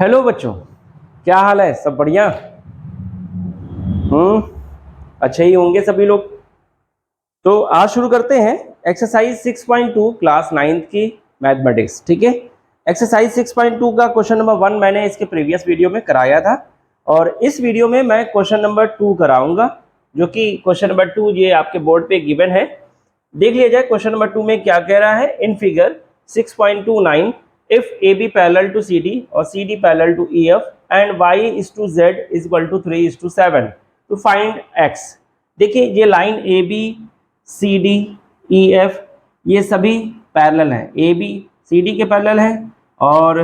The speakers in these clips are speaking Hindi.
हेलो बच्चों, क्या हाल है? सब बढ़िया? अच्छे ही होंगे सभी लोग। तो आज शुरू करते हैं एक्सरसाइज 6.2 क्लास 9th की मैथमेटिक्स। ठीक है, एक्सरसाइज 6.2 का क्वेश्चन नंबर 1 मैंने इसके प्रीवियस वीडियो में कराया था और इस वीडियो में मैं क्वेश्चन नंबर 2 कराऊंगा, जो कि क्वेश्चन नंबर 2 ये आपके बोर्ड पे गिवन है। देख लिया जाए क्वेश्चन नंबर 2 में क्या कह रहा है। In figure 6.29 if AB parallel to CD or CD parallel to EF and Y is to Z is equal to 3:7 to find X। देखिए ये लाइन AB CD EF ये सभी पैरेलल हैं। AB CD के पैरेलल है और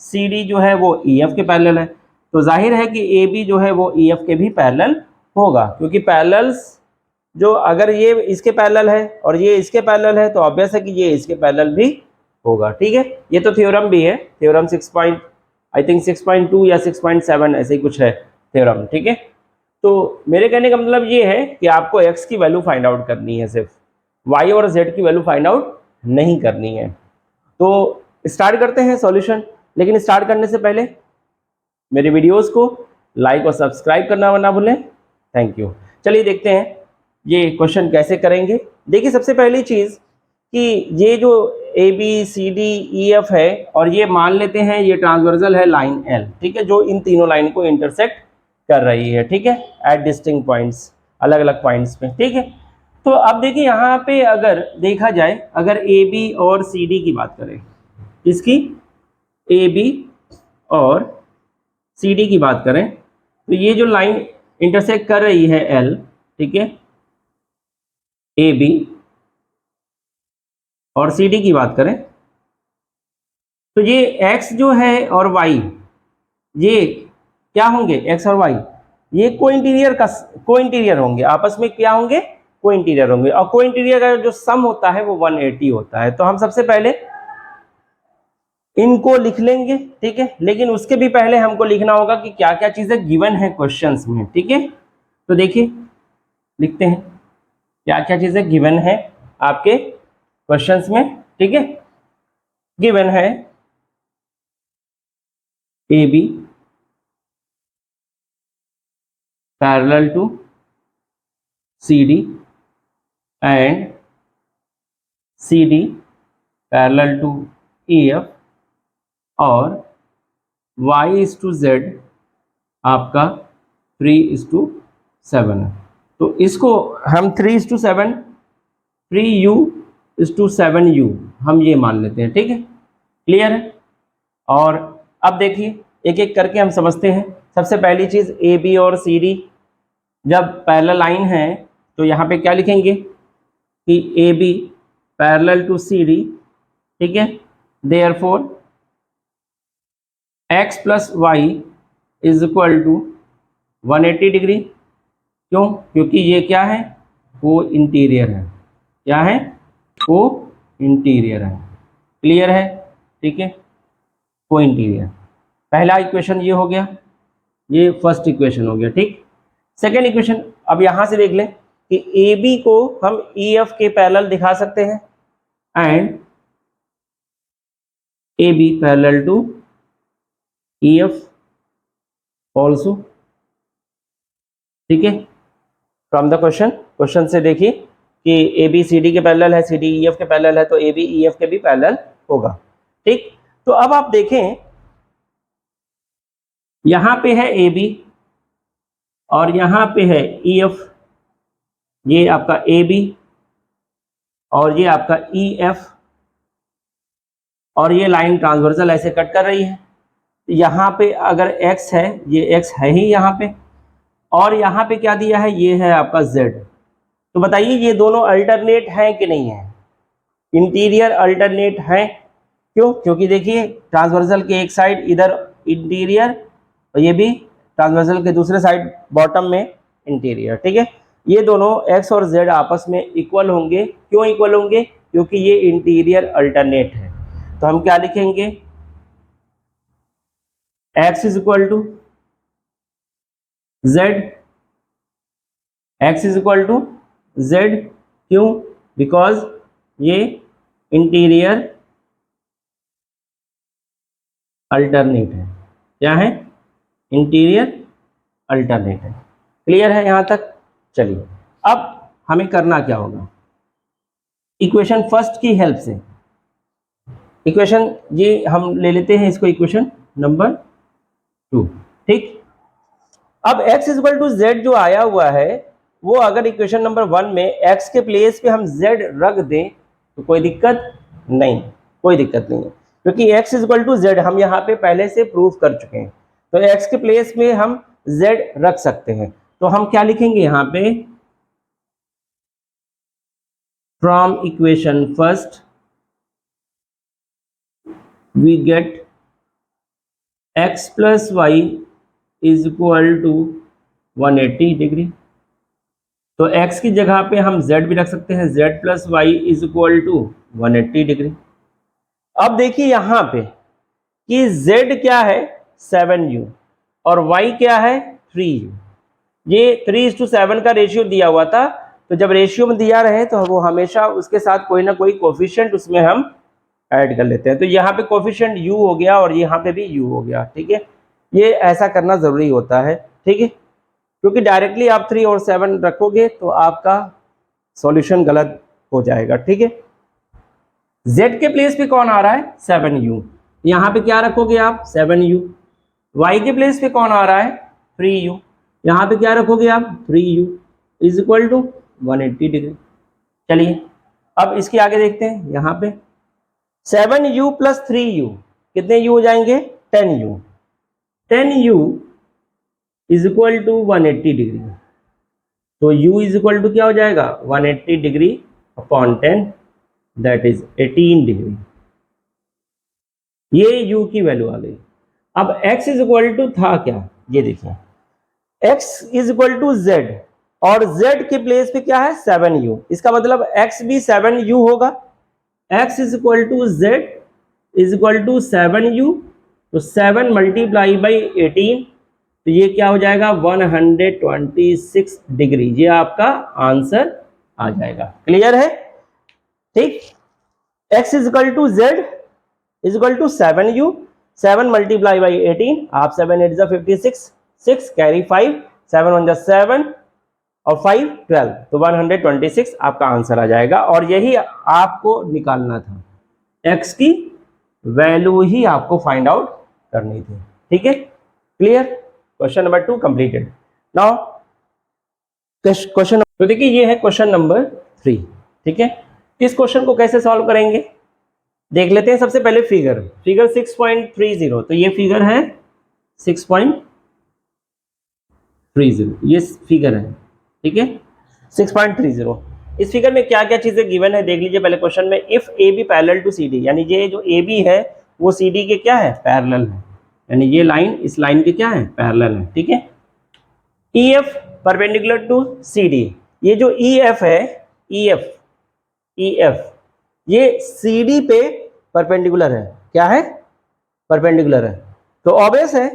CD जो है वो EF के पैरेलल है। तो जाहिर है कि AB जो है वो EF के भी पैरेलल होगा, क्योंकि पैरेलल्स जो अगर ये इसके पैरेलल है और ये इसके पैरेलल है तो ऑब्वियस है कि ये इसके पैरेलल भी होगा। ठीक है, ये तो थ्योरम भी है, थ्योरम 6.2 या 6.7 ऐसे ही कुछ है थ्योरम। ठीक है, तो मेरे कहने का मतलब ये है कि आपको x की वैल्यू फाइंड आउट करनी है, सिर्फ y और z की वैल्यू फाइंड आउट नहीं करनी है। तो स्टार्ट करते हैं सॉल्यूशन, लेकिन स्टार्ट करने से पहले मेरे वीडियोस को लाइक और सब्सक्राइब करना ना भूलें। Thank you. चलिए देखते हैं ये क्वेश्चन कैसे करेंगे। देखिए सबसे पहली चीज़ कि ये जो a B C D E f है और ये मान लेते हैं ये ट्रांसवर्सल है लाइन एल। ठीक है, जो इन तीनों लाइन को इंटरसेक्ट कर रही है। ठीक है, एट डिस्टिंक्ट पॉइंट्स, अलग अलग पॉइंट्स पे। ठीक है, तो अब देखिए यहाँ पे अगर देखा जाए, अगर ए बी और सी डी की बात करें, इसकी ए बी और सी डी की बात करें, तो ये जो लाइन इंटरसेक्ट कर रही है एल, ठीक है, ए बी और सी डी की बात करें, तो ये x जो है और y, ये क्या होंगे? x और y ये को इंटीरियर होंगे, आपस में क्या होंगे? को इंटीरियर होंगे। और को इंटीरियर का जो सम होता है वो 180 होता है। तो हम सबसे पहले इनको लिख लेंगे। ठीक है, लेकिन उसके भी पहले हमको लिखना होगा कि क्या क्या चीजें गिवन है क्वेश्चंस में। ठीक है, तो देखिए लिखते हैं क्या क्या चीजें गिवन है आपके क्वेश्चंस में। ठीक है, गिवन है a B parallel to C D and c d parallel to E f और y इज टू जेड आपका 3:7 है। तो इसको हम 3:7 3u:7u हम ये मान लेते हैं। ठीक है, क्लियर है? और अब देखिए एक एक करके हम समझते हैं। सबसे पहली चीज़ ए बी और सी डी जब पैरेलल लाइन है तो यहाँ पे क्या लिखेंगे कि A B parallel to C D. ठीक है, therefore x plus y is equal to 180 degree. क्यों? क्योंकि ये क्या है? को इंटीरियर है। क्या है? को इंटीरियर है। क्लियर है? ठीक है, को इंटीरियर। पहला इक्वेशन ये हो गया, ये फर्स्ट इक्वेशन हो गया। ठीक, सेकेंड इक्वेशन अब यहाँ से देख लें कि ए बी को हम ई एफ के पैरेलल दिखा सकते हैं and A B parallel to E F also. ठीक है, फ्रॉम द क्वेश्चन से देखिए कि ए बी सी डी के पैरेलल है, सी डी ई एफ के पैरेलल है, तो ए बी ई एफ के भी पैरेलल होगा। ठीक, तो अब आप देखें यहां पे है ए बी और यहां पे है ई एफ, ये आपका ए बी और ये आपका ई एफ, और ये लाइन ट्रांसवर्सल ऐसे कट कर रही है। यहाँ पे अगर x है, ये x है ही यहाँ पे, और यहाँ पे क्या दिया है? ये है आपका z। तो बताइए ये दोनों अल्टरनेट हैं कि नहीं है? इंटीरियर अल्टरनेट है। क्यों? क्योंकि देखिए ट्रांसवर्सल के एक साइड इधर इंटीरियर और ये भी ट्रांसवर्सल के दूसरे साइड बॉटम में इंटीरियर। ठीक है, ये दोनों x और z आपस में इक्वल होंगे। क्यों इक्वल होंगे? क्योंकि ये इंटीरियर अल्टरनेट है। तो हम क्या लिखेंगे? x is equal to z, x is equal to z। क्यों? बिकॉज ये इंटीरियर अल्टरनेट है। क्या है, इंटीरियर अल्टरनेट है। क्लियर है यहाँ तक? चलिए अब हमें करना क्या होगा, इक्वेशन फर्स्ट की हेल्प से इक्वेशन ये हम ले लेते हैं, इसको इक्वेशन नंबर 2। ठीक, अब x इक्वल टू जेड जो आया हुआ है वो अगर इक्वेशन नंबर 1 में x के प्लेस पे हम z रख दें तो कोई दिक्कत नहीं, कोई दिक्कत नहीं है, क्योंकि x इक्वल टू जेड हम यहाँ पे पहले से प्रूव कर चुके हैं। तो x के प्लेस में हम z रख सकते हैं। तो हम क्या लिखेंगे यहाँ पे, from equation first we get x plus y is equal to 180 degree. तो x की जगह पे हम z भी रख सकते हैं, z plus y is equal to 180 degree. अब देखिए यहाँ पे कि z क्या है 7u और y क्या है 3u। ये 3:7 का रेशियो दिया हुआ था, तो जब रेशियो में दिया रहे तो वो हमेशा उसके साथ कोई ना कोई कोफिशिएंट उसमें हम ऐड कर लेते हैं। तो यहाँ पे कोफिशिएंट u हो गया और यहाँ पे भी u हो गया। ठीक है, ये ऐसा करना ज़रूरी होता है। ठीक है, क्योंकि डायरेक्टली आप 3 और 7 रखोगे तो आपका सॉल्यूशन गलत हो जाएगा। ठीक है, z के प्लेस पे कौन आ रहा है 7u, यहाँ पे क्या रखोगे आप 7u। y के प्लेस पे कौन आ रहा है 3u, यहाँ पे क्या रखोगे आप 3u is equal to 180 degree. चलिए अब इसके आगे देखते हैं, यहाँ पे 7u प्लस 3u कितने u हो जाएंगे 10u, 10u is equal to 180 degree. तो u इज इक्वल टू क्या हो जाएगा 180 degree upon 10 that is 18 degree. ये u की वैल्यू आ गई। अब x इज इक्वल टू था क्या, ये देखिए x is equal to z और z के प्लेस पे क्या है 7u, इसका मतलब x भी 7u होगा। x is equal to z is equal to 7u, तो 7 मल्टीप्लाई बाई 18, तो ये क्या हो जाएगा 126 डिग्री। ये आपका आंसर आ जाएगा। क्लियर है? ठीक, x is equal to z is equal to 7u, 7 multiply by 18, आप 7 8 जा 56, 6 कैरी 5, 7 1 जा 7 और 5 12, तो 126 आपका आंसर आ जाएगा। और यही आपको निकालना था, x की वैल्यू ही आपको फाइंड आउट करनी थी। ठीक है, clear? Question number 2 completed. Now question, तो देखिए ये है क्वेश्चन नंबर 3। ठीक है, इस क्वेश्चन को कैसे सॉल्व करेंगे देख लेते हैं। सबसे पहले फिगर 6.30, तो ये फिगर है 6.30, ये फिगर है। ठीक है 6.30। इस फिगर में क्या क्या चीजें गिवन है देख लीजिए। पहले क्वेश्चन में if A B parallel to C D, यानी ये जो ए बी है वो सी डी के क्या है पैरेलल है, यानी ये लाइन इस लाइन के क्या है पैरेलल है। ठीक है, E F perpendicular to C D, ये जो ई एफ है ई एफ ये सी डी पे परपेंडिकुलर है। क्या है परपेंडिकुलर है। तो ऑब्वियस है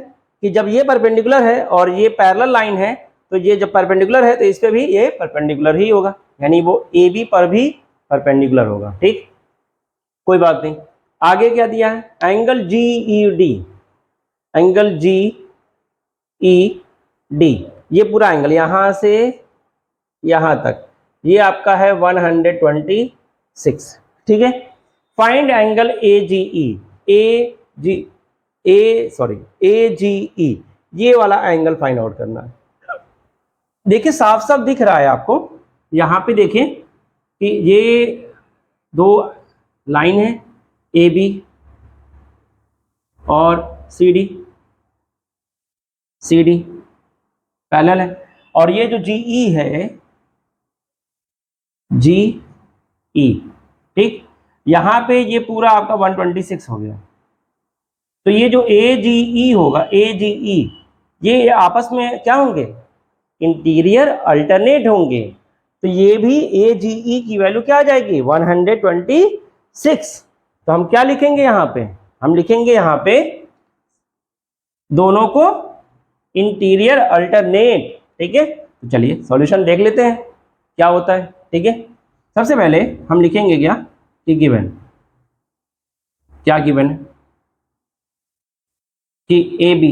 कि जब ये परपेंडिकुलर है और ये पैरेलल लाइन है तो ये जब परपेंडिकुलर है तो इस पे भी ये परपेंडिकुलर ही होगा, यानी वो ए बी पर भी परपेंडिकुलर होगा। ठीक, कोई बात नहीं। आगे क्या दिया है, angle G E D, angle G E D, ये पूरा एंगल यहां से यहां तक ये आपका है 126। ठीक है, फाइंड एंगल ए जी ई, ये वाला एंगल फाइंड आउट करना है। देखिए साफ साफ दिख रहा है आपको, यहाँ पे देखें कि ये दो लाइन है ए बी और सी डी पैरेलल है, और ये जो जी ई है जी ई, ठीक, यहाँ पे ये पूरा आपका 126 हो गया। तो ये जो ए जी ई होगा, ए जी ई, ये आपस में क्या होंगे इंटीरियर अल्टरनेट होंगे। तो ये भी ए जी ई की वैल्यू क्या आ जाएगी 126। तो हम क्या लिखेंगे यहाँ पे, हम लिखेंगे यहाँ पे दोनों को इंटीरियर अल्टरनेट। ठीक है, तो चलिए सॉल्यूशन देख लेते हैं क्या होता है। ठीक है, सबसे पहले हम लिखेंगे क्या कि गिवन, क्या गिवन है कि A B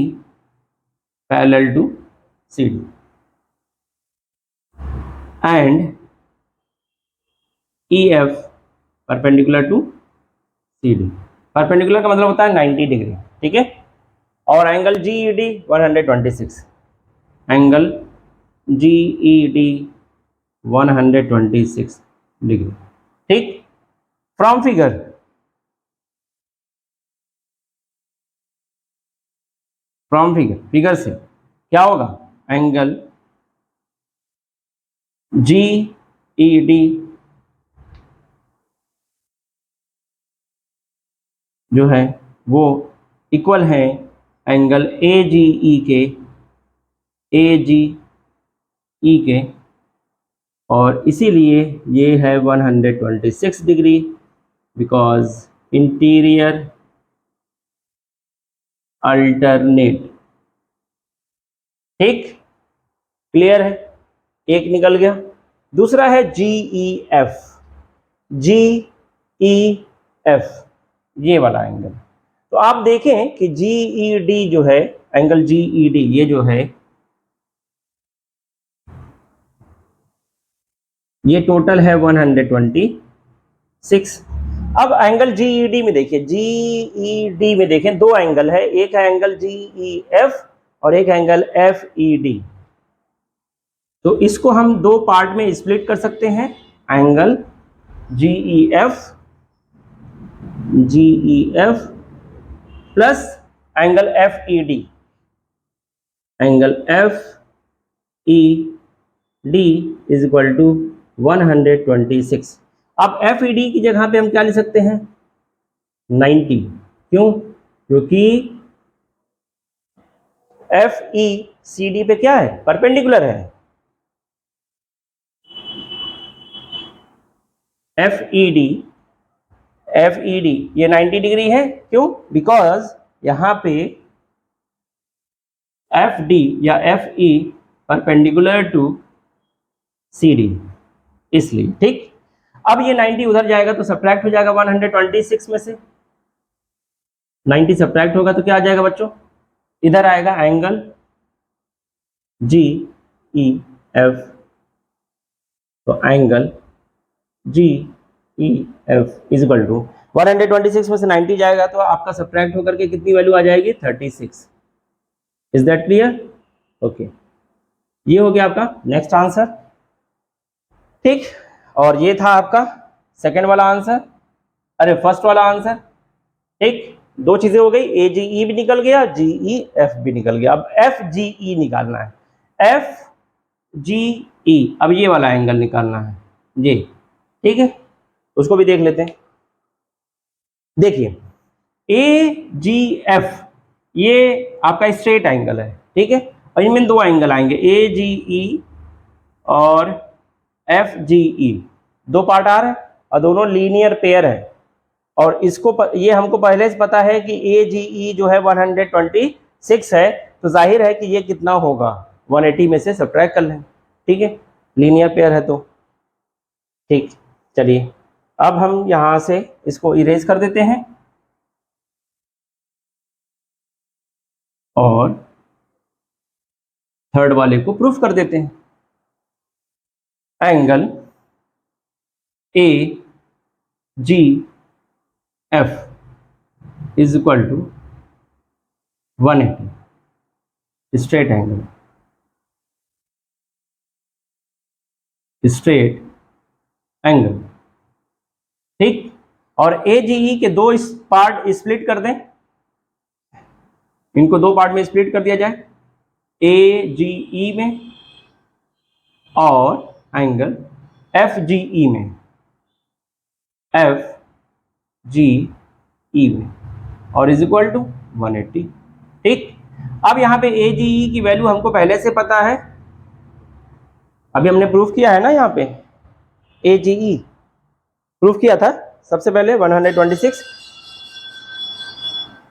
parallel to C D and E F perpendicular to C D. Perpendicular का मतलब होता है 90 डिग्री, ठीक है। और angle G E D 126, angle G E D 126 degree, ठीक। फ्रॉम फिगर से क्या होगा, एंगल जी ई डी जो है वो इक्वल है एंगल ए जी ई के, और इसीलिए ये है 126 डिग्री, बिकॉज इंटीरियर अल्टरनेट, ठीक। क्लियर है, एक निकल गया। दूसरा है जी ई एफ, ये वाला एंगल। तो आप देखें कि जी ई डी जो है, एंगल जी ई डी ये जो है, ये टोटल है 126। अब एंगल जी ई डी में देखिए, जी ई डी में देखें दो एंगल है, एक है एंगल जी ई एफ और एक एंगल एफ ई डी। तो इसको हम दो पार्ट में स्प्लिट कर सकते हैं, angle G E F plus angle F E D, angle F E D is equal to 126। अब एफ ई डी की जगह पे हम क्या लिख सकते हैं, 90। क्यों, क्योंकि एफ ई सी डी पे क्या है, परपेंडिकुलर है। एफ ई डी ये 90 डिग्री है, क्यों, बिकॉज यहां पे एफ डी या F E perpendicular to C D, इसलिए, ठीक। अब ये 90 उधर जाएगा तो सब्ट्रैक्ट हो जाएगा 126 में से, 90 सब्ट्रैक्ट होगा तो क्या आ जाएगा बच्चों, इधर आएगा एंगल जी ई एफ। तो angle G E F is equal to 126 में से 90 जाएगा तो आपका सब्ट्रैक्ट होकर के कितनी वैल्यू आ जाएगी, 36। Is that clear, okay. ये हो गया आपका नेक्स्ट आंसर, ठीक। और ये था आपका सेकेंड वाला आंसर, अरे फर्स्ट वाला आंसर, ठीक। दो चीजें हो गई, ए जी ई भी निकल गया, जी ई एफ भी निकल गया। अब एफ जी ई निकालना है, एफ जी ई, अब ये वाला एंगल निकालना है जी, ठीक है। उसको भी देख लेते हैं। देखिए ए जी एफ ये आपका स्ट्रेट एंगल है, ठीक है, और इनमें दो एंगल आएंगे, ए जी ई और एफ जी ई, दो पार्ट आ रहे हैं और दोनों लीनियर पेयर है। और इसको ये हमको पहले से पता है कि ए जी ई जो है 126 है, तो जाहिर है कि ये कितना होगा, 180 में से सब्ट्रैक्ट कर लें, ठीक है, लीनियर पेयर है तो, ठीक। चलिए अब हम यहाँ से इसको इरेज कर देते हैं और थर्ड वाले को प्रूफ कर देते हैं। Angle A G F is equal to 180, straight angle, straight angle, ठीक। और ए जी ई के दो पार्ट स्प्लिट कर दें, इनको दो पार्ट में स्प्लिट कर दिया जाए, ए जी ई में और एंगल एफ जी ई में, एफ जी ई में, और इज इक्वल टू 180, ठीक। अब यहाँ पे ए जी ई की वैल्यू हमको पहले से पता है, अभी हमने प्रूफ किया है ना, यहाँ पे ए जी ई प्रूफ किया था सबसे पहले 126।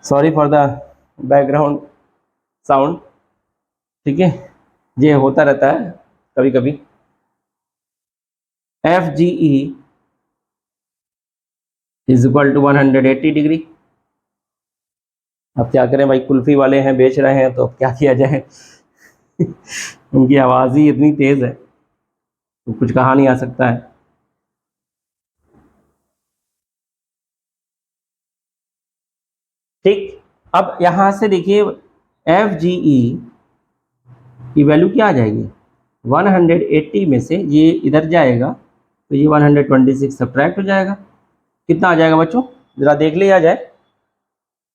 Sorry for the background sound, ठीक है, ये होता रहता है कभी कभी। F G E is equal to 180 degree, अब क्या करें भाई, कुल्फी वाले हैं, बेच रहे हैं, तो अब क्या किया जाए। उनकी आवाज़ ही इतनी तेज़ है तो कुछ कहा नहीं आ सकता है। ठीक, अब यहाँ से देखिए FGE की वैल्यू क्या आ जाएगी, 180 में से ये इधर जाएगा तो ये 126 सब्ट्रैक्ट हो जाएगा, कितना आ जाएगा बच्चों, ज़रा देख लिया जाए।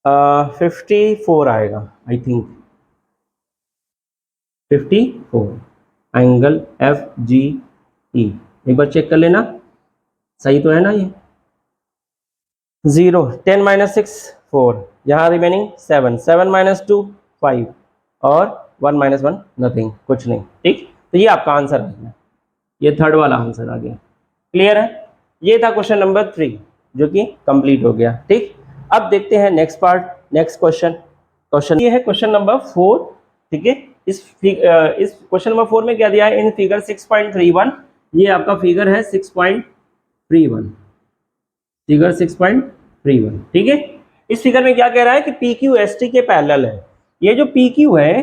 54 आएगा आई थिंक, 54 एंगल FGE। एक बार चेक कर लेना सही तो है ना ये। 0, 10 - 6 4, यहाँ रिमेनिंग 7, 7 - 2 5 और 1 - 1 नथिंग, कुछ नहीं। ठीक, तो ये आपका आंसर आ गया, ये थर्ड वाला आंसर आ गया। क्लियर है, ये था क्वेश्चन नंबर 3 जो कि कंप्लीट हो गया। ठीक, अब देखते हैं नेक्स्ट पार्ट, नेक्स्ट क्वेश्चन ये है क्वेश्चन नंबर 4। ठीक है, इस क्वेश्चन नंबर 4 में क्या दिया है, इन फिगर 6.31, ये आपका फिगर है 6.31, फिगर 6.31। ठीक है, इस फिगर में क्या कह रहा है कि PQ ST के पैरेलल है। ये जो PQ है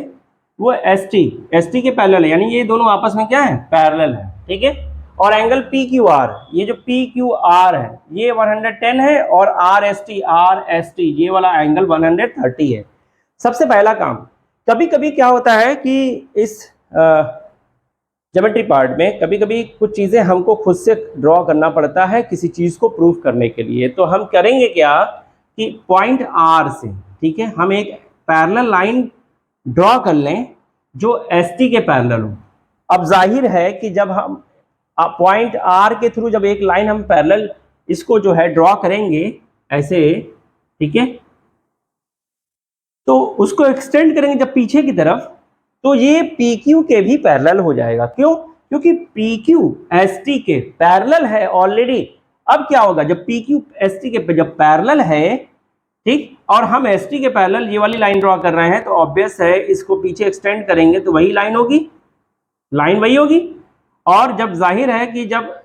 वो ST के पैरेलल है, यानी ये दोनों आपस में क्या है, पैरेलल है। ठीक है, और एंगल PQR, ये जो PQR है ये 110 है, और RST ये वाला एंगल 130 है। सबसे पहला काम, कभी कभी क्या होता है कि इस ज्योमेट्री पार्ट में कभी कभी कुछ चीज़ें हमको खुद से ड्रॉ करना पड़ता है किसी चीज़ को प्रूफ करने के लिए। तो हम करेंगे क्या कि पॉइंट R से, ठीक है, हम एक पैरेलल लाइन ड्रॉ कर लें जो ST के पैरेलल हो। अब जाहिर है कि जब हम पॉइंट R के थ्रू जब एक लाइन हम पैरेलल इसको जो है ड्रॉ करेंगे ऐसे, ठीक है, तो उसको एक्सटेंड करेंगे जब पीछे की तरफ, तो ये PQ के भी पैरेलल हो जाएगा। क्यों, क्योंकि PQ ST के पैरेलल है ऑलरेडी। अब क्या होगा, जब PQ ST के जब पैरेलल है, ठीक, और हम ST के पैरेलल ये वाली लाइन ड्रॉ कर रहे हैं, तो ऑब्वियस है इसको पीछे एक्सटेंड करेंगे तो वही लाइन होगी, लाइन वही होगी। और जब जाहिर है कि जब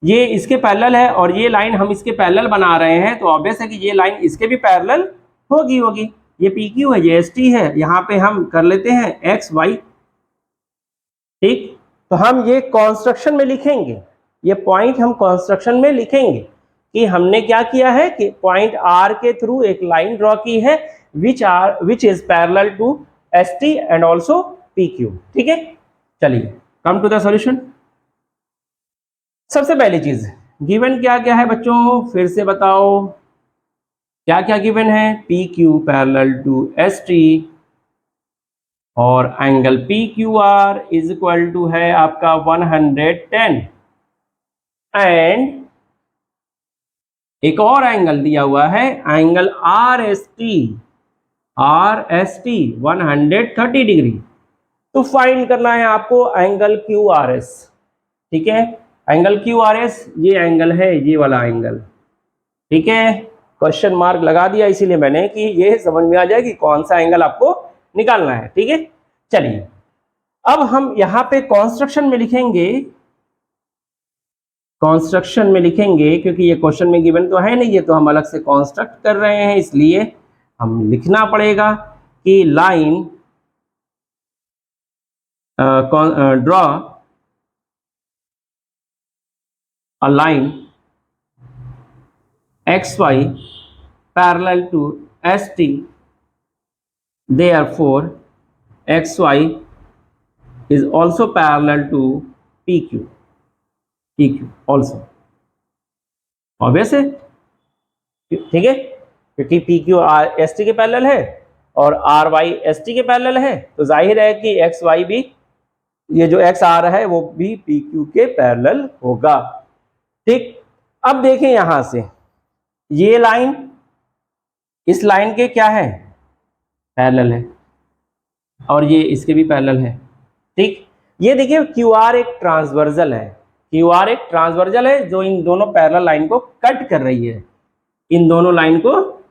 ये इसके पैरेलल है और ये लाइन हम इसके पैरेलल बना रहे हैं, तो ऑब्वियस है कि ये लाइन इसके भी पैरेलल होगी। ये PQ है, ये ST है, यहाँ पे हम कर लेते हैं XY। ठीक, तो हम ये कॉन्स्ट्रक्शन में लिखेंगे, ये पॉइंट हम कॉन्स्ट्रक्शन में लिखेंगे कि हमने क्या किया है कि पॉइंट R के थ्रू एक लाइन ड्रॉ की है which is parallel to ST and also PQ। ठीक है, चलिए कम टू द सॉल्यूशन। सबसे पहली चीज, गिवन क्या क्या है बच्चों, फिर से बताओ क्या क्या गिवन है। PQ पैरेलल टू ST और angle PQR is equal to है आपका 110, एंड एक और एंगल दिया हुआ है एंगल RST 130 डिग्री। तो फाइंड करना है आपको एंगल QRS। ठीक है, एंगल QRS ये एंगल है, ये वाला एंगल। ठीक है, क्वेश्चन मार्क लगा दिया इसीलिए मैंने कि ये समझ में आ जाए कि कौन सा एंगल आपको निकालना है। ठीक है, चलिए अब हम यहाँ पे कॉन्स्ट्रक्शन में लिखेंगे, कॉन्स्ट्रक्शन में लिखेंगे क्योंकि ये क्वेश्चन में गिवन तो है नहीं, ये तो हम अलग से कॉन्स्ट्रक्ट कर रहे हैं, इसलिए हम लिखना पड़ेगा कि line draw a line XY parallel to ST, therefore XY is also parallel to PQ also, obvious है। ठीक है, क्योंकि PQ ST के पैरेलल है और RY ST के पैरेलल है, तो जाहिर है कि XY भी, ये जो XR है वो भी PQ के पैरेलल होगा। ठीक, अब देखें यहां से ये लाइन इस लाइन के क्या है, पैरेलल है, और ये इसके भी पैरेलल है। ठीक, ये देखिए QR एक ट्रांसवर्जल है, QR एक ट्रांसवर्जल है जो इन दोनों पैरेलल लाइन को कट कर रही है, इन दोनों लाइन को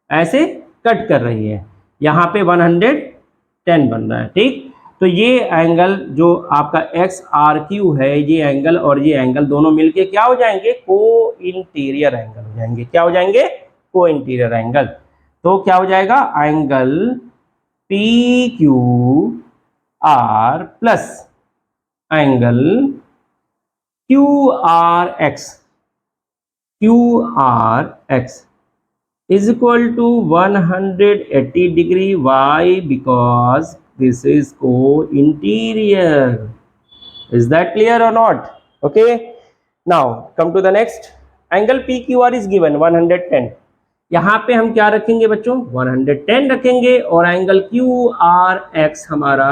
ऐसे कट कर रही है, यहाँ पे 110 बन रहा है। ठीक, तो ये एंगल जो आपका XRQ है, ये एंगल और ये एंगल दोनों मिलके क्या हो जाएंगे, को इंटीरियर एंगल हो जाएंगे। क्या हो जाएंगे, को इंटीरियर एंगल। तो क्या हो जाएगा, angle P Q are plus angle Q R x, Q R x is equal to 180 degree. Why? Because this is co-interior. Is that clear or not? Okay, now come to the next. Angle PQR is given 110. यहाँ पे हम क्या रखेंगे बच्चों, 110 रखेंगे और एंगल QRX हमारा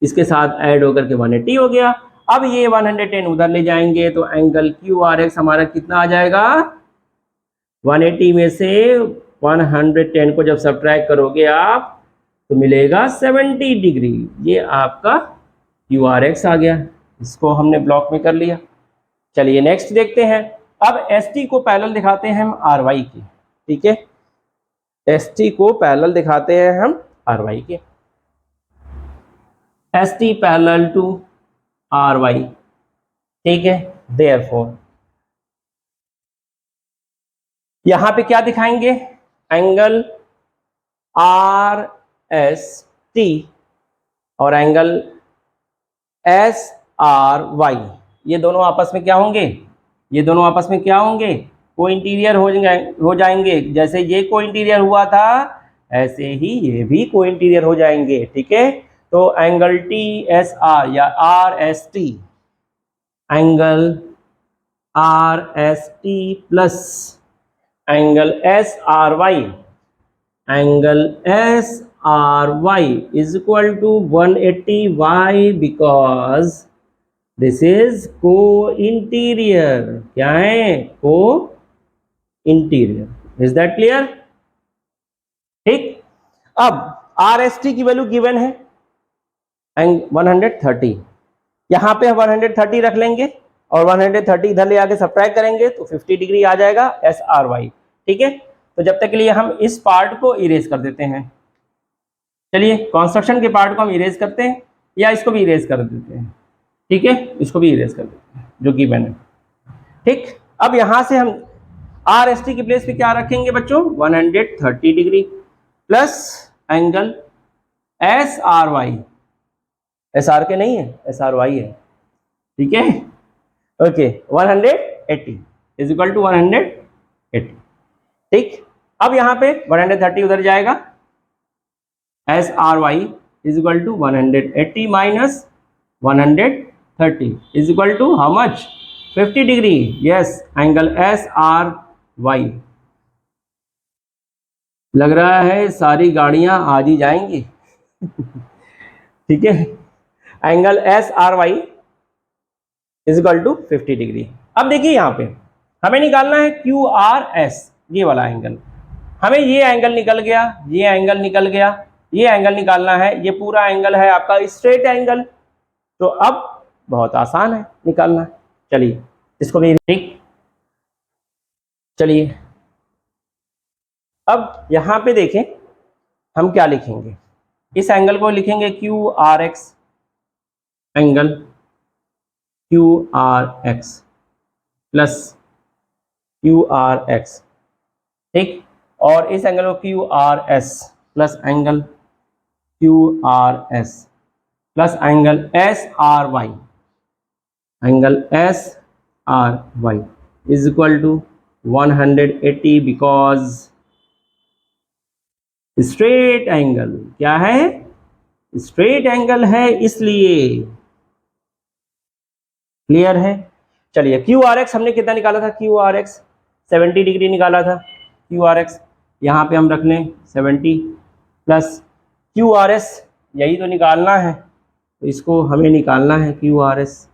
इसके साथ ऐड होकर के 180 हो गया। अब ये 110 उधर ले जाएंगे तो एंगल QRX हमारा कितना आ जाएगा, 180 में से 110 को जब सब्ट्रैक्ट करोगे आप तो मिलेगा 70 डिग्री। ये आपका QRX आ गया, इसको हमने ब्लॉक में कर लिया। चलिए नेक्स्ट देखते हैं। अब ST को पैरेलल दिखाते हैं हम RY के, ठीक है, ST को पैरेलल दिखाते हैं हम RY के। ST पैरेलल टू RY, ठीक है। देयरफॉर यहां पे क्या दिखाएंगे, एंगल RST और एंगल SRY, ये दोनों आपस में क्या होंगे, ये दोनों आपस में क्या होंगे, को इंटीरियर हो जाएंगे। जैसे ये को इंटीरियर हुआ था ऐसे ही ये भी को इंटीरियर हो जाएंगे, ठीक है। तो एंगल TSR या RST, angle RST plus angle SRY, angle SRY is equal to 180। Why? Because this is co-interior. क्या है, को इंटीरियर। Is that clear? ठीक। अब RST की वैल्यू गिवन है 130, यहां पे 130 रख लेंगे और 130 इधर ले आके सब्ट्रैक्ट करेंगे तो 50 डिग्री आ जाएगा SRY, ठीक है। तो जब तक के लिए हम इस पार्ट को इरेज कर देते हैं। चलिए कंस्ट्रक्शन के पार्ट को हम इरेज करते हैं या इसको भी इरेज कर देते हैं, ठीक है, इसको भी इरेज कर देते हैं जो कि मैंने, ठीक। अब यहां से हम RST की प्लेस पे क्या रखेंगे बच्चों, 130 degree plus angle SRY, SR के नहीं है, SRY है, ठीक है। ओके, 180 इज इक्वल टू 180, ठीक। अब यहां पे 130 उधर जाएगा, SRY is equal to 180 minus 130 is equal to how much, 50 degree. Yes, angle SRY। लग रहा है सारी गाड़ियां आज ही जाएंगी ठीक है। Angle SRY is equal to 50 degree. अब देखिए यहां पे हमें निकालना है QRS, ये वाला एंगल। हमें ये एंगल निकल गया, ये एंगल निकल गया, ये एंगल निकालना है। ये पूरा एंगल है आपका स्ट्रेट एंगल, तो अब बहुत आसान है निकालना। चलिए इसको भी, ठीक। चलिए अब यहां पे देखें हम क्या लिखेंगे, इस एंगल को लिखेंगे QRX, angle QRX plus QRX, ठीक। और इस एंगल को QRS plus angle QRS plus angle SRY, angle SRY is equal to 180 because straight angle, क्या है, स्ट्रेट एंगल है, इसलिए। क्लियर है? चलिए QRX हमने कितना निकाला था, QRX 70 डिग्री निकाला था। QRX यहाँ पे हम रख लें 70 प्लस QRS, यही तो निकालना है, तो इसको हमें निकालना है QRS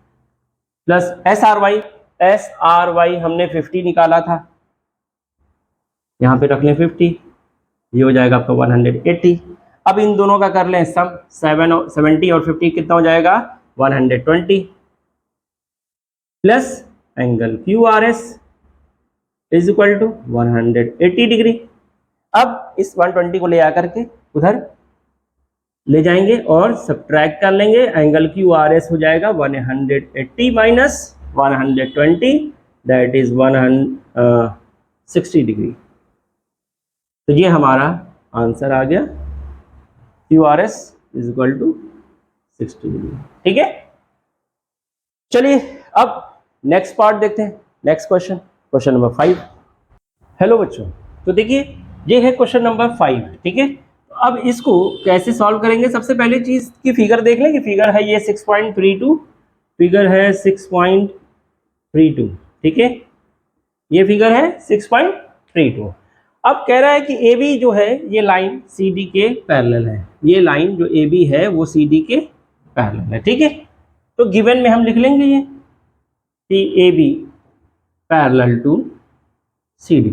प्लस SRY। SRY हमने 50 निकाला था, यहाँ पे रख लें 50, ये हो जाएगा आपका 180। अब इन दोनों का कर लें सम, 70 और 50 कितना हो जाएगा, 120 plus angle QRS is equal to 180 degree. अब इस 120 को ले आकर के उधर ले जाएंगे और सब्ट्रैक्ट कर लेंगे, एंगल QRS हो जाएगा 180 माइनस 120, दैट इज 160 डिग्री। तो ये हमारा आंसर आ गया, QRS is equal to 60 degree. ठीक है, चलिए अब नेक्स्ट पार्ट देखते हैं, next question, question number 5। Hello बच्चों, तो देखिए ये है क्वेश्चन नंबर 5। ठीक है, अब इसको कैसे सॉल्व करेंगे, सबसे पहले चीज की फिगर देख लें कि फिगर है ये 6.32, फिगर है 6.32। ठीक है, ये फिगर है 6.32। अब कह रहा है कि ए बी जो है ये लाइन सी डी के पैरेलल है, ये लाइन जो ए बी है वो सी डी के पैरेलल है। ठीक है, तो गिवन में हम लिख लेंगे ये कि A B parallel to C D.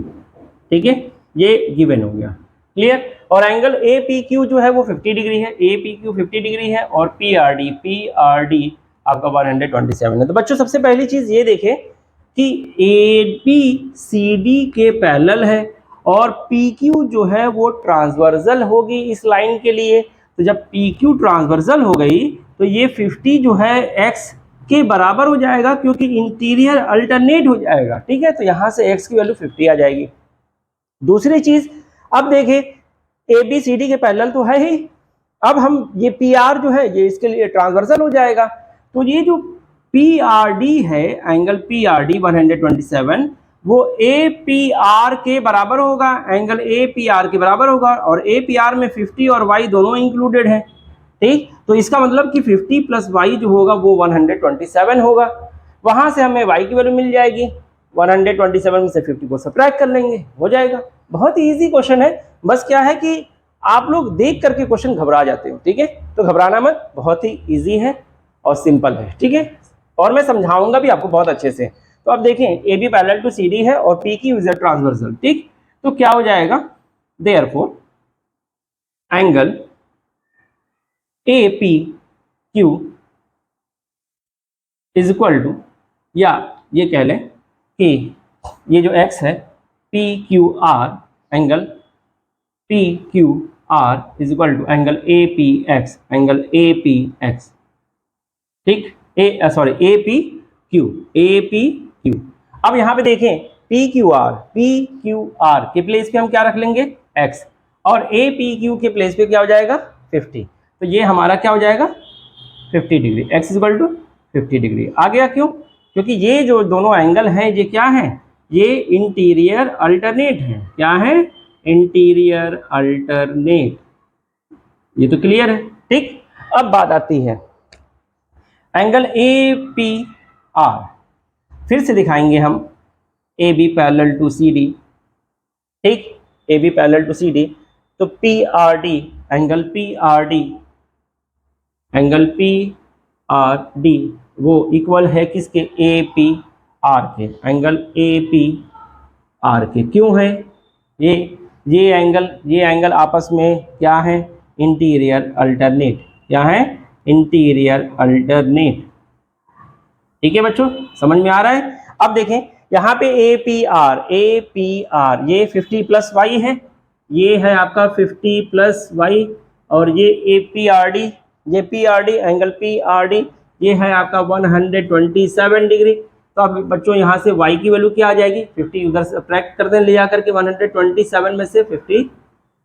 ठीक है, ये गिवन हो गया, क्लियर। और एंगल ए पी क्यू जो है वो 50 डिग्री है, ए पी क्यू 50 डिग्री है, और पी आर डी आपका 127 है। तो बच्चों सबसे पहली चीज ये देखें कि ए बी सी डी के पैरेलल है और पी क्यू जो है वो ट्रांसवर्सल होगी इस लाइन के लिए। तो जब पी क्यू ट्रांसवर्सल हो गई तो ये 50 जो है एक्स के बराबर हो जाएगा, क्योंकि इंटीरियर अल्टरनेट हो जाएगा। ठीक है, तो यहां से एक्स की वैल्यू 50 आ जाएगी। दूसरी चीज, अब देखें ए बी सी डी के पैरेलल तो है ही, अब हम ये पी आर जो है ये इसके लिए ट्रांसवर्सल हो जाएगा। तो ये जो पी आर डी है, एंगल पी आर डी 127, वो ए पी आर के बराबर होगा, एंगल ए पी आर के बराबर होगा, और ए पी आर में 50 और वाई दोनों इंक्लूडेड है। ठीक, तो इसका मतलब कि 50 प्लस वाई जो होगा वो 127 होगा। वहां से हमें वाई की वैल्यू मिल जाएगी, 127 में से 50 को सब्ट्रैक्ट कर लेंगे, हो जाएगा। बहुत ही ईजी क्वेश्चन है, बस क्या है कि आप लोग देख करके क्वेश्चन घबरा जाते हो। ठीक है, तो घबराना मत, बहुत ही ईजी है और सिंपल है। ठीक है, और मैं समझाऊंगा भी आपको बहुत अच्छे से। तो अब देखें A B parallel to C D है और P Q is a transversal. ठीक, तो क्या हो जाएगा, therefore angle A P Q is equal to, या ये कह लें कि ये जो x है P Q R, angle P Q R is equal to angle A P X, angle A P X. ठीक, ए पी क्यू। अब यहाँ पे देखें पी क्यू आर के प्लेस पे हम क्या रख लेंगे, x, और ए पी क्यू के प्लेस पे क्या हो जाएगा 50। तो ये हमारा क्या हो जाएगा 50 degree, x equal to 50 degree आ गया। क्यों, क्योंकि ये जो दोनों एंगल हैं ये क्या है, ये इंटीरियर अल्टरनेट है। क्या है, इंटीरियर अल्टरनेट, ये तो क्लियर है। ठीक, अब बात आती है एंगल ए पी आर, फिर से दिखाएंगे हम A B parallel to C D. ठीक, A B parallel to C D, तो P R D, angle P R D वो इक्वल है किसके, ए पी आर के, एंगल ए पी आर के। क्यों है, ये एंगल आपस में क्या है, इंटीरियर अल्टरनेट। क्या है, इंटीरियर अल्टरनेट। ठीक है बच्चों, समझ में आ रहा है। अब देखें यहाँ पे ए पी आर ये 50 प्लस वाई है, ये है आपका 50 प्लस वाई, और ये ए पी आर डी, ये P R D, angle P R D ये है आपका 127 डिग्री। तो अब बच्चों यहाँ से y की वैल्यू क्या आ जाएगी, 50 उधर सब्ट्रैक्ट कर दें, ले जा करके 127 में से 50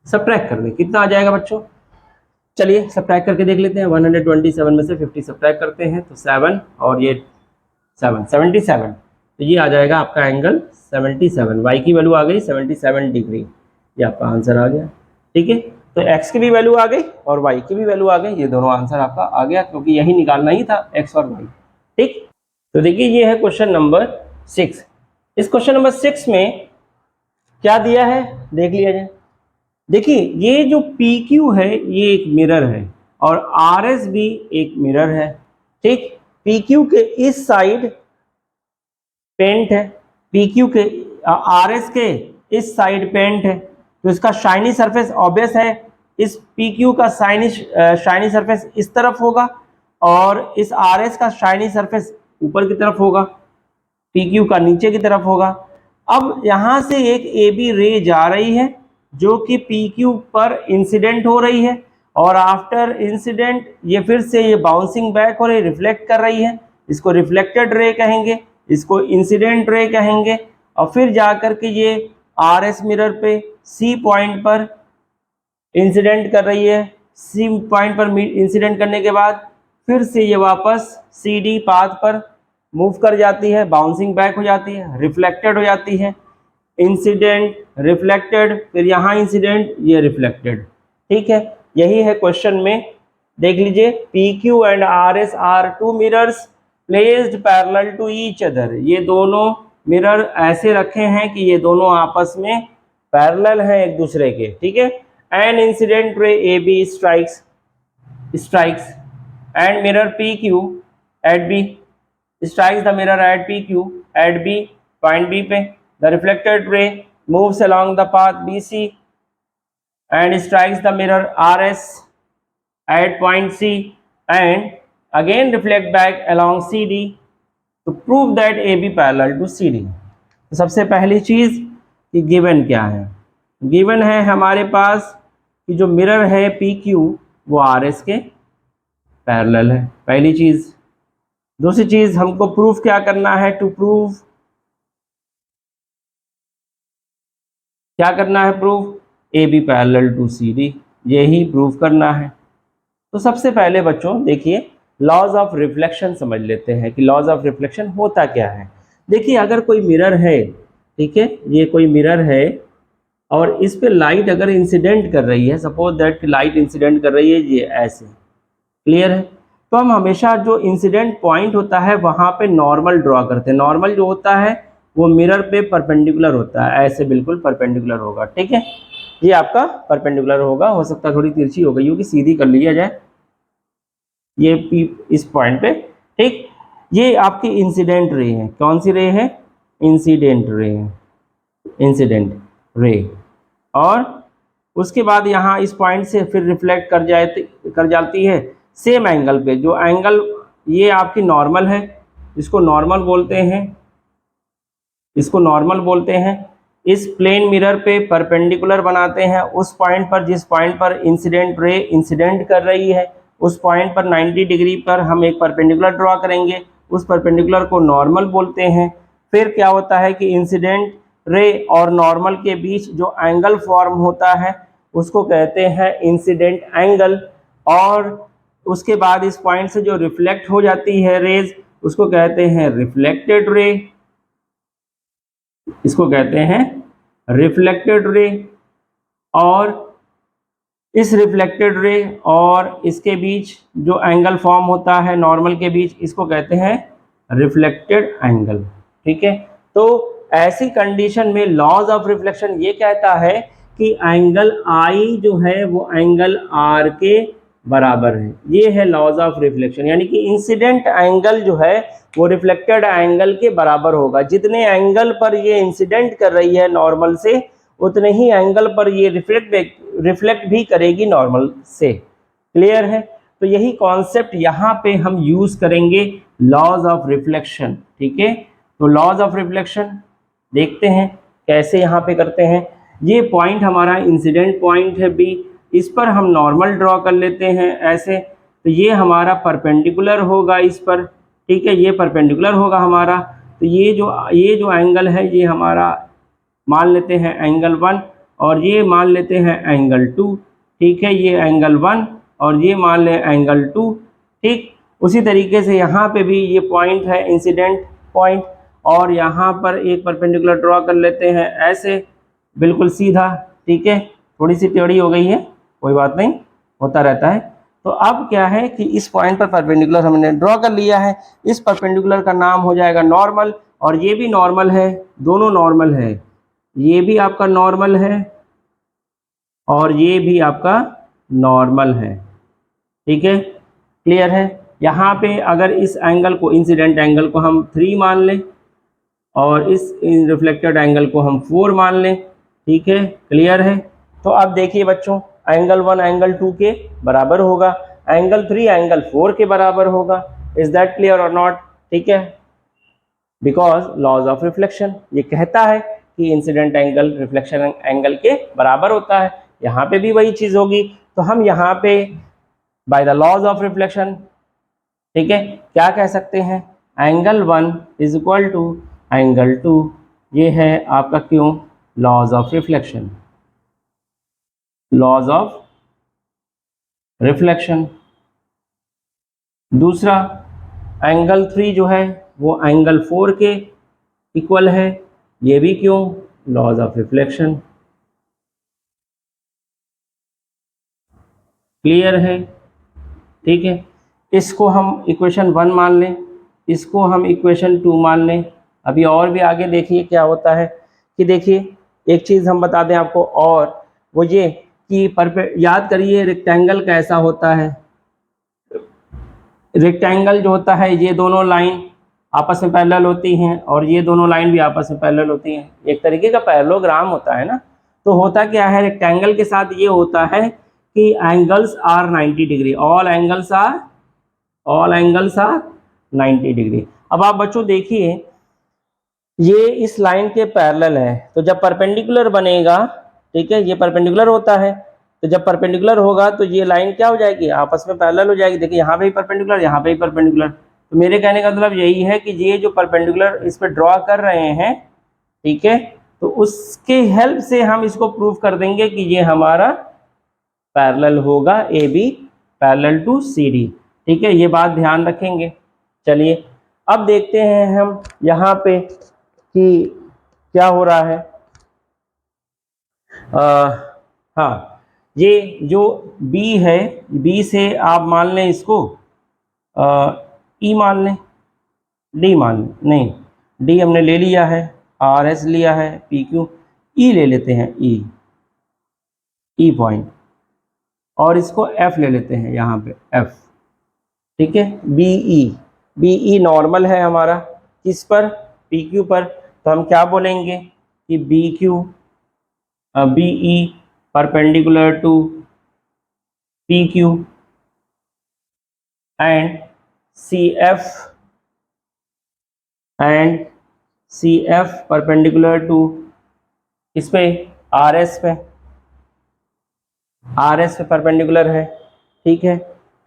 सब्ट्रैक्ट कर दें, कितना आ जाएगा बच्चों, चलिए सब्ट्रैक्ट करके देख लेते हैं। 127 में से 50 सब्ट्रैक्ट करते हैं तो 7 और ये 77, तो ये आ जाएगा आपका एंगल 77, y की वैल्यू आ गई 77 डिग्री, ये आपका आंसर आ गया। ठीक है, तो x की भी वैल्यू आ गई और y की भी वैल्यू आ गई, ये दोनों आंसर आपका आ गया, क्योंकि यही निकालना ही था x और y। ठीक, तो देखिए ये है क्वेश्चन नंबर 6। इस क्वेश्चन नंबर 6 में क्या दिया है देख लिया जाए। देखिए ये जो PQ है ये एक मिरर है और RS भी एक मिरर है। ठीक, PQ के इस साइड पेंट है, PQ के RS के इस साइड पेंट है, तो इसका शाइनी सरफेस ऑब्वियस है, इस PQ का शाइनी सरफेस इस तरफ होगा और इस RS का शाइनी सरफेस ऊपर की तरफ होगा, PQ का नीचे की तरफ होगा। अब यहाँ से एक AB रे जा रही है जो कि PQ पर इंसिडेंट हो रही है, और आफ्टर इंसिडेंट ये फिर से ये बाउंसिंग बैक हो रही, रिफ्लेक्ट कर रही है, इसको रिफ्लेक्टेड रे कहेंगे, इसको इंसिडेंट रे कहेंगे, और फिर जाकर के ये RS मिरर पे सी पॉइंट पर इंसिडेंट कर रही है, सी पॉइंट पर इंसिडेंट करने के बाद फिर से ये वापस सी डी पाथ पर मूव कर जाती है, बाउंसिंग बैक हो जाती है, रिफ्लेक्टेड हो जाती है, इंसिडेंट, रिफ्लेक्टेड, फिर यहाँ इंसिडेंट, ये रिफ्लेक्टेड। ठीक है, यही है क्वेश्चन में। देख लीजिए, P Q and R S are two mirrors placed parallel to each other. ये दोनों मिरर ऐसे रखे हैं कि ये दोनों आपस में पैरेलल हैं एक दूसरे के। ठीक है, an incident ray A B strikes and mirror P Q at B strikes the mirror at PQ at B, point B पे। The reflected ray moves along the path BC and strikes the mirror RS at point C and again reflect back along CD to prove that AB parallel to CD। तो सबसे पहली चीज कि गिवन क्या है। गिवन है हमारे पास कि जो मिरर है PQ वो RS के पैरेलल है, पहली चीज। दूसरी चीज हमको प्रूफ क्या करना है, टू प्रूव क्या करना है, proof A B parallel to C D, यही प्रूफ करना है। तो सबसे पहले बच्चों देखिए, लॉज ऑफ रिफ्लेक्शन समझ लेते हैं कि लॉज ऑफ रिफ्लेक्शन होता क्या है। देखिए, अगर कोई मिरर है, ठीक है, ये कोई मिरर है और इस पे लाइट अगर इंसिडेंट कर रही है, सपोज दैट लाइट इंसिडेंट कर रही है ये ऐसे, क्लियर है, तो हम हमेशा जो इंसिडेंट पॉइंट होता है वहाँ पे नॉर्मल ड्रॉ करते हैं। नॉर्मल जो होता है वो मिरर पे परपेंडिकुलर होता है, ऐसे बिल्कुल परपेंडिकुलर होगा। ठीक है, ये आपका परपेंडिकुलर होगा, हो सकता है थोड़ी तिरछी हो गई होगी, सीधी कर लिया जाए ये पी इस पॉइंट पे। ठीक, ये आपकी इंसिडेंट रे है। कौन सी रे है? Incident ray, incident ray. और उसके बाद यहाँ इस पॉइंट से फिर रिफ्लेक्ट कर जाती है सेम एंगल पे। जो एंगल ये आपकी नॉर्मल है, इसको नॉर्मल बोलते हैं, इसको नॉर्मल बोलते हैं। इस प्लेन मिरर पे परपेंडिकुलर बनाते हैं उस पॉइंट पर जिस पॉइंट पर इंसिडेंट रे इंसिडेंट कर रही है, उस पॉइंट पर 90 डिग्री पर हम एक परपेंडिकुलर ड्रॉ करेंगे, उस परपेंडिकुलर को नॉर्मल बोलते हैं। फिर क्या होता है कि इंसिडेंट रे और नॉर्मल के बीच जो एंगल फॉर्म होता है उसको कहते हैं इंसिडेंट एंगल। और उसके बाद इस पॉइंट से जो रिफ्लेक्ट हो जाती है रेज उसको कहते हैं रिफ्लेक्टेड रे, इसको कहते हैं रिफ्लेक्टेड रे। और इस रिफ्लेक्टेड रे और इसके बीच जो एंगल फॉर्म होता है नॉर्मल के बीच, इसको कहते हैं रिफ्लेक्टेड एंगल। ठीक है, तो ऐसी कंडीशन में लॉज ऑफ रिफ्लेक्शन ये कहता है कि एंगल आई जो है वो एंगल आर के बराबर है। ये है लॉज ऑफ रिफ्लेक्शन, यानी कि इंसिडेंट एंगल जो है वो रिफ्लेक्टेड एंगल के बराबर होगा। जितने एंगल पर ये इंसिडेंट कर रही है नॉर्मल से, उतने ही एंगल पर ये रिफ्लेक्ट भी करेगी नॉर्मल से। क्लियर है? तो यही कॉन्सेप्ट यहाँ पे हम यूज करेंगे, लॉज ऑफ रिफ्लेक्शन। ठीक है, तो लॉज ऑफ रिफ्लेक्शन देखते हैं कैसे यहाँ पे करते हैं। ये पॉइंट हमारा इंसिडेंट पॉइंट है बी, इस पर हम नॉर्मल ड्रॉ कर लेते हैं ऐसे। तो ये हमारा परपेंडिकुलर होगा इस पर। ठीक है, ये परपेंडिकुलर होगा हमारा। तो ये जो एंगल है ये हमारा मान लेते हैं एंगल 1 और ये मान लेते हैं एंगल 2। ठीक है, ये एंगल 1 और ये मान लें एंगल 2। ठीक, उसी तरीके से यहाँ पे भी ये पॉइंट है इंसिडेंट पॉइंट और यहाँ पर एक परपेंडिकुलर ड्रॉ कर लेते हैं ऐसे, बिल्कुल सीधा। ठीक है, थोड़ी सी टेढ़ी हो गई है, कोई बात नहीं, होता रहता है। तो अब क्या है कि इस पॉइंट पर परपेंडिकुलर हमने ड्रॉ कर लिया है। इस परपेंडिकुलर का नाम हो जाएगा नॉर्मल, और ये भी नॉर्मल है, दोनों नॉर्मल है। ये भी आपका नॉर्मल है और ये भी आपका नॉर्मल है। ठीक है, क्लियर है? यहाँ पे अगर इस एंगल को, इंसिडेंट एंगल को हम 3 मान लें और इस रिफ्लेक्टेड एंगल को हम 4 मान लें। ठीक है, क्लियर है? तो अब देखिए बच्चों, एंगल 1 एंगल 2 के बराबर होगा, एंगल 3 एंगल 4 के बराबर होगा। इज दैट क्लियर और नॉट? ठीक है, बिकॉज लॉज ऑफ रिफ्लेक्शन ये कहता है कि इंसिडेंट एंगल रिफ्लेक्शन एंगल के बराबर होता है। यहाँ पे भी वही चीज़ होगी। तो हम यहाँ पे by the laws of reflection, ठीक है, क्या कह सकते हैं? Angle 1 is equal to angle 2। ये है आपका क्यों? Laws of reflection. Laws of reflection. दूसरा एंगल 3 जो है वो एंगल 4 के इक्वल है, ये भी क्यों? Laws of reflection. क्लियर है? ठीक है, इसको हम इक्वेशन 1 मान लें, इसको हम इक्वेशन 2 मान लें। अभी और भी आगे देखिए क्या होता है कि देखिए एक चीज़ हम बता दें आपको, और वो ये कि याद करिए रेक्टेंगल कैसा होता है। रेक्टेंगल जो होता है, ये दोनों लाइन आपस में पैरेलल होती हैं और ये दोनों लाइन भी आपस में पैरेलल होती हैं, एक तरीके का पैरेललोग्राम होता है ना। तो होता क्या है रेक्टेंगल के साथ, ये होता है कि angles are 90 degree, all angles are 90 degree. अब आप बच्चों देखिए ये इस लाइन के पैरेलल है, तो जब परपेंडिकुलर बनेगा, ठीक है, ये परपेंडिकुलर होता है, तो जब परपेंडिकुलर होगा तो ये लाइन क्या हो जाएगी? आपस में पैरेलल हो जाएगी। देखिए यहाँ पे भी परपेंडिकुलर, यहाँ पे भी परपेंडिकुलर। तो मेरे कहने का मतलब यही है कि ये जो परपेंडिकुलर इस पर ड्रॉ कर रहे हैं, ठीक है, तो उसके हेल्प से हम इसको प्रूव कर देंगे कि ये हमारा पैरेलल होगा, A B parallel to C D. ठीक है, ये बात ध्यान रखेंगे। चलिए अब देखते हैं हम यहाँ पे कि क्या हो रहा है। हाँ, ये जो B है, B से आप मान लें इसको E मान लें, D मान लें, नहीं D हमने ले लिया है, RS लिया है, PQ, E ले लेते हैं, E पॉइंट, और इसको F ले लेते हैं यहाँ पे F। ठीक है, BE नॉर्मल है हमारा किस पर? PQ पर। तो हम क्या बोलेंगे कि BE perpendicular to PQ and CF perpendicular to इस पे RS पे परपेंडिकुलर है। ठीक है,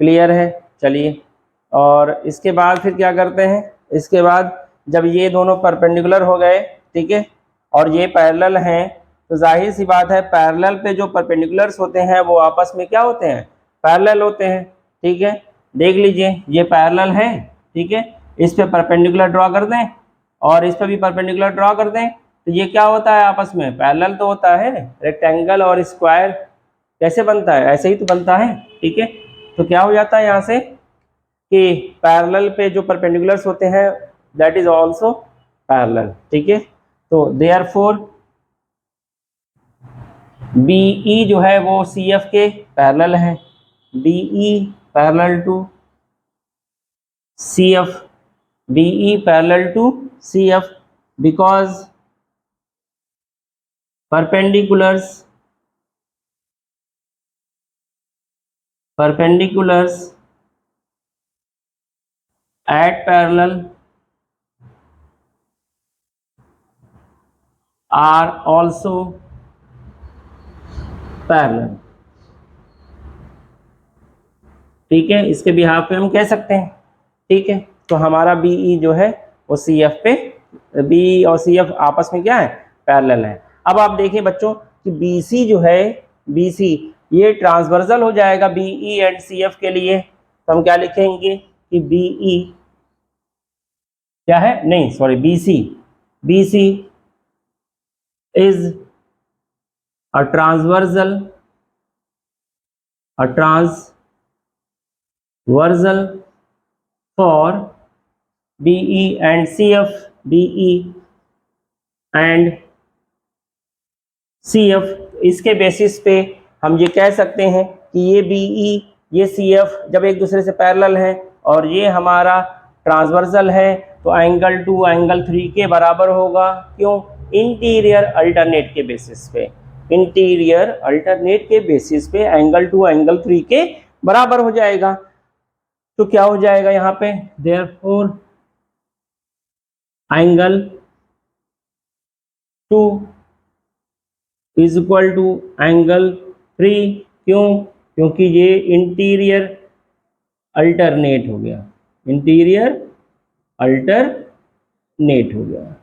क्लियर है? चलिए, और इसके बाद फिर क्या करते हैं, इसके बाद जब ये दोनों परपेंडिकुलर हो गए, ठीक है, और ये पैरेलल हैं, तो जाहिर सी बात है पैरेलल पे जो परपेंडिकुलर्स होते हैं वो आपस में क्या होते हैं? पैरेलल होते हैं। ठीक है, देख लीजिए ये पैरेलल है, ठीक है, इस पे परपेंडिकुलर ड्रॉ कर दें और इस पे भी परपेंडिकुलर ड्रॉ कर दें, तो ये क्या होता है? आपस में पैरेलल तो होता है। रेक्टेंगल और स्क्वायर कैसे बनता है? ऐसे ही तो बनता है। ठीक है, तो क्या हो जाता है यहाँ से कि पैरेलल पे जो परपेंडिकुलर्स होते हैं दैट इज आल्सो पैरेलल। ठीक है, तो देयरफॉर BE जो है वो CF के पैरेलल है, BE parallel to CF, BE parallel to CF because perpendiculars at parallel are also parallel. ठीक है, इसके बिहाफ पे हम कह सकते हैं। ठीक है, तो हमारा BE जो है वो CF पे, BE और CF आपस में क्या है? पैरेलल है। अब आप देखिए बच्चों कि BC जो है, BC ये ट्रांसवर्सल हो जाएगा BE एंड CF के लिए, तो हम क्या लिखेंगे कि BE क्या है, नहीं sorry BC is a transversal for BE and CF, BE and CF। इसके बेसिस पे हम ये कह सकते हैं कि ये BE ये CF जब एक दूसरे से पैरेलल है और ये हमारा ट्रांसवर्सल है, तो एंगल 2 एंगल 3 के बराबर होगा। क्यों? इंटीरियर अल्टरनेट के बेसिस पे, इंटीरियर अल्टरनेट के बेसिस पे एंगल 2 एंगल 3 के बराबर हो जाएगा। तो क्या हो जाएगा यहाँ पे? Therefore angle 2 is equal to angle 3। क्यों? क्योंकि ये इंटीरियर अल्टरनेट हो गया, इंटीरियर अल्टरनेट हो गया।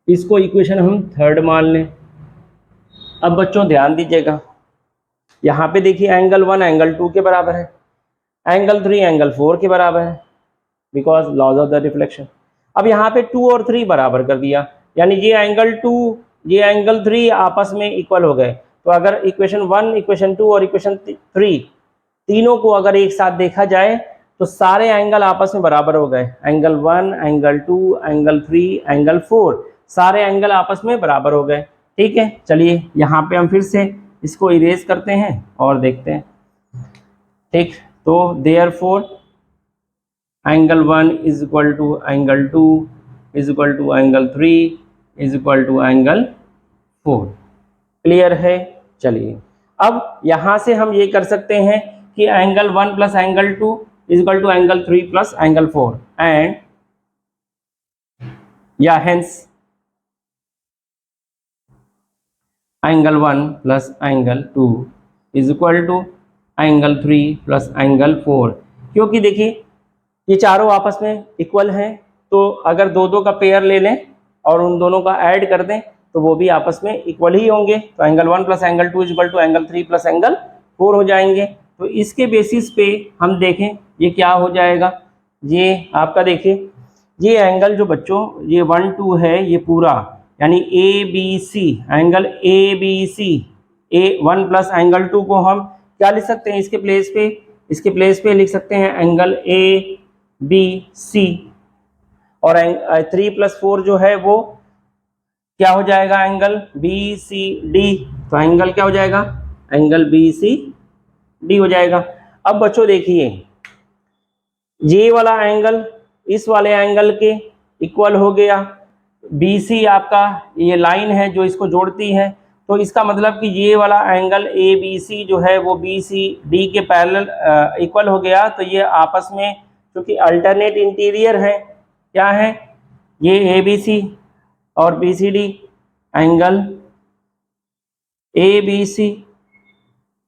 इसको इक्वेशन हम 3rd मान लें। अब बच्चों ध्यान दीजिएगा, यहाँ पे देखिए एंगल 1 एंगल 2 के बराबर है, एंगल 3 एंगल 4 के बराबर है, because laws of the reflection. अब यहाँ पे 2 और 3 बराबर कर दिया, यानी ये एंगल 2 ये एंगल 3 आपस में इक्वल हो गए। तो अगर इक्वेशन 1 इक्वेशन 2 और इक्वेशन 3 तीनों को अगर एक साथ देखा जाए तो सारे एंगल आपस में बराबर हो गए, एंगल 1 एंगल 2 एंगल 3 एंगल 4 सारे एंगल आपस में बराबर हो गए। ठीक है, चलिए यहाँ पे हम फिर से इसको इरेज करते हैं और देखते हैं। ठीक, तो therefore angle 1 is equal to angle 2 is equal to angle 3 is equal to angle 4। Clear है? चलिए अब यहाँ से हम ये कर सकते हैं कि angle 1 plus angle 2 is equal to angle 3 plus angle 4 and या hence angle 1 plus angle 2 is equal to angle 3 plus angle 4। क्योंकि देखिए ये चारों आपस में इक्वल हैं, तो अगर दो दो का पेयर ले लें और उन दोनों का ऐड कर दें तो वो भी आपस में इक्वल ही होंगे। तो angle 1 plus angle 2 is equal to angle 3 plus angle 4 हो जाएंगे। तो इसके बेसिस पे हम देखें ये क्या हो जाएगा। ये आपका देखिए ये एंगल जो बच्चों ये 1 2 है ये पूरा, यानी A B C angle A B C A 1 plus angle 2 को हम क्या लिख सकते हैं इसके प्लेस पे लिख सकते हैं एंगल ए बी सी, और 3 प्लस 4 जो है वो क्या हो जाएगा एंगल बी सी डी। तो एंगल क्या हो जाएगा, एंगल बी सी डी हो जाएगा। अब बच्चों देखिए ये वाला एंगल इस वाले एंगल के इक्वल हो गया, बी सी आपका ये लाइन है जो इसको जोड़ती है, तो इसका मतलब कि ये वाला एंगल ए बी सी जो है वो बी सी डी के पैरेलल इक्वल हो गया। तो ये आपस में क्योंकि अल्टरनेट इंटीरियर है, क्या है ये ए बी सी और B C D, angle A B C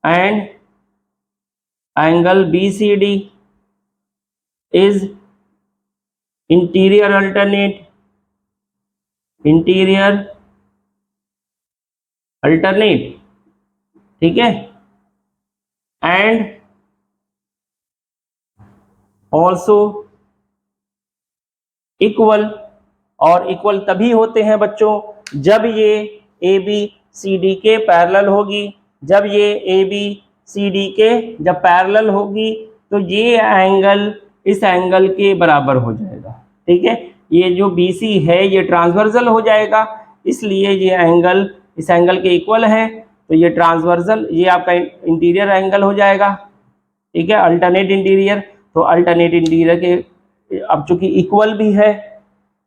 and angle B C D is interior alternate ठीक है, एंड ऑल्सो इक्वल। और इक्वल तभी होते हैं बच्चों जब ये ए बी सी डी के पैरेलल होगी, जब ये ए बी सी डी के जब पैरेलल होगी तो ये एंगल इस एंगल के बराबर हो जाएगा। ठीक है, ये जो बी सी है ये ट्रांसवर्सल हो जाएगा, इसलिए ये एंगल इस एंगल के इक्वल है, तो ये ट्रांसवर्सल ये आपका इंटीरियर एंगल हो जाएगा। ठीक है, अल्टरनेट इंटीरियर, तो अल्टरनेट इंटीरियर के अब चूंकि इक्वल भी है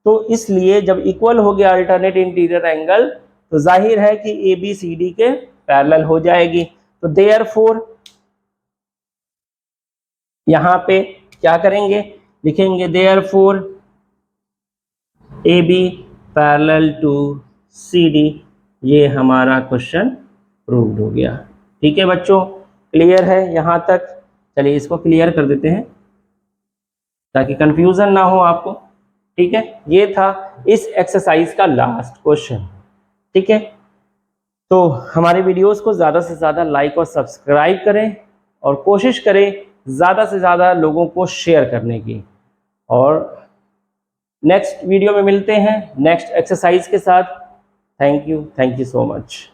तो इसलिए जब इक्वल हो गया अल्टरनेट इंटीरियर एंगल तो जाहिर है कि ए बी सी डी के पैरेलल हो जाएगी। तो देयरफॉर यहां पे क्या करेंगे, लिखेंगे therefore A B parallel to C D. ये हमारा क्वेश्चन प्रूव्ड हो गया। ठीक है बच्चों, क्लियर है यहाँ तक? चलिए इसको क्लियर कर देते हैं ताकि कंफ्यूजन ना हो आपको। ठीक है, ये था इस एक्सरसाइज का लास्ट क्वेश्चन। ठीक है, तो हमारे वीडियोस को ज़्यादा से ज़्यादा लाइक और सब्सक्राइब करें और कोशिश करें ज़्यादा से ज़्यादा लोगों को शेयर करने की। और नेक्स्ट वीडियो में मिलते हैं नेक्स्ट एक्सरसाइज के साथ। Thank you so much.